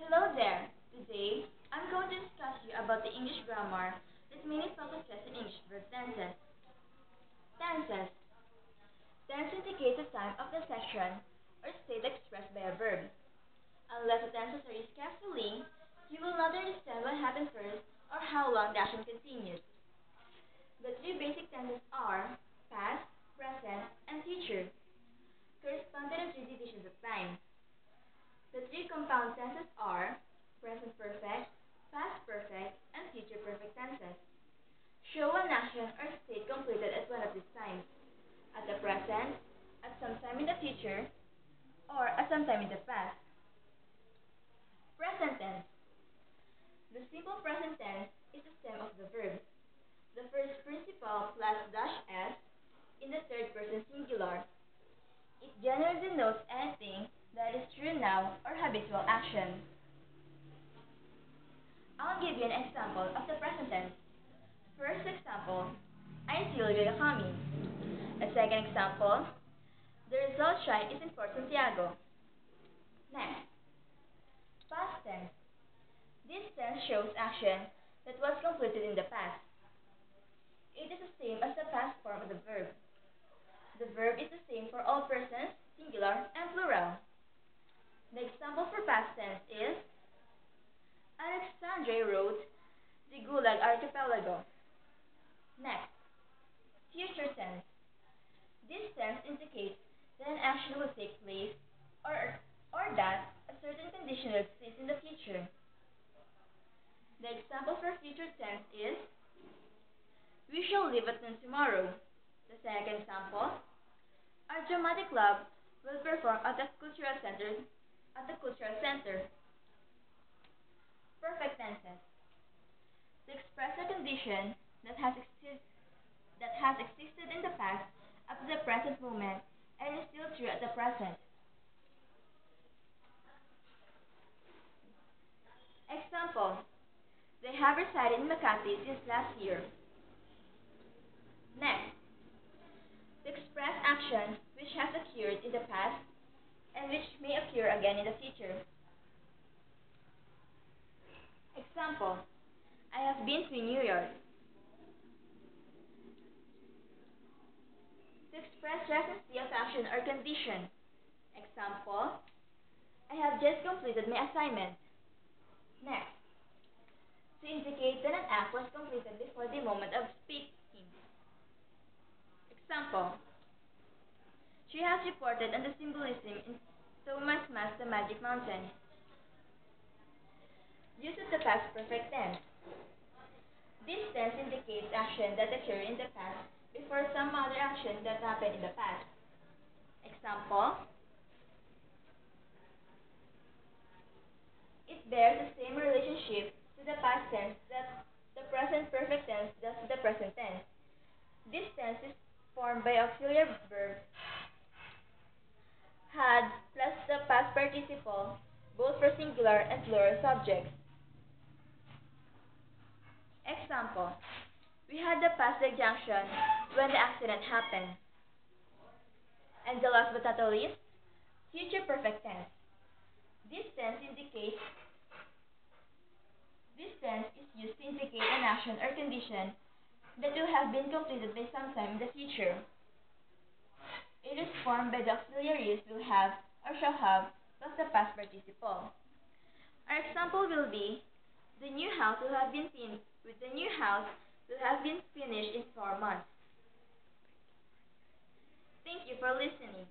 Hello there. Today, I'm going to discuss you about the English grammar that mainly focuses on English verb tenses. Tenses. Tense indicates the time of the section or state expressed by a verb. Unless the tenses are used carefully, you will not understand what happened first or how long the action continues. The three basic tenses are past, present, and future, correspond to the three divisions of time. The three compound tenses are present perfect, past perfect, and future perfect tenses. Show an action or state completed at one of these times, at the present, at some time in the future, or at some time in the past. Present tense. The simple present tense is the stem of the verb. The first principal plus dash s in the third person singular. It generally denotes anything that is true now or habitual action. I'll give you an example of the present tense. First example, I see Olivia coming. A second example, the result shine is in Fort Santiago. Next, past tense. This tense shows action that was completed in the past. It is the same as the past form of the verb. The verb is the same for all persons, singular and plural. The example for past tense is Alexandre wrote the Gulag Archipelago. Next, future tense. This tense indicates that an action will take place or that a certain condition will exist in the future. The example for future tense is we shall leave at noon tomorrow. The second example, our dramatic club will perform at the cultural center. Perfect tenses. To express a condition that has existed in the past up to the present moment and is still true at the present. Example, they have resided in Makati since last year. Next, to express action which has occurred in the past and which may occur again in the future. Example, I have been to New York. To express recency of action or condition. Example, I have just completed my assignment. Next, to indicate that an act was completed before the moment of speaking. Example, she has reported on the symbolism in Thomas Man's The Magic Mountain. Use of the past perfect tense. This tense indicates action that occurred in the past before some other action that happened in the past. Example, it bears the same relationship to the past tense that the present perfect tense does to the present tense. This tense is formed by auxiliary verb had plus the past participle, both for singular and plural subjects. Example, we had the past junction when the accident happened. And the last but not the least, future perfect tense. This tense indicates This tense is used to indicate an action or condition that will have been completed by some time in the future. It is formed by the auxiliaries will have or shall have plus the past participle. Our example will be the new house will have been finished in 4 months. Thank you for listening.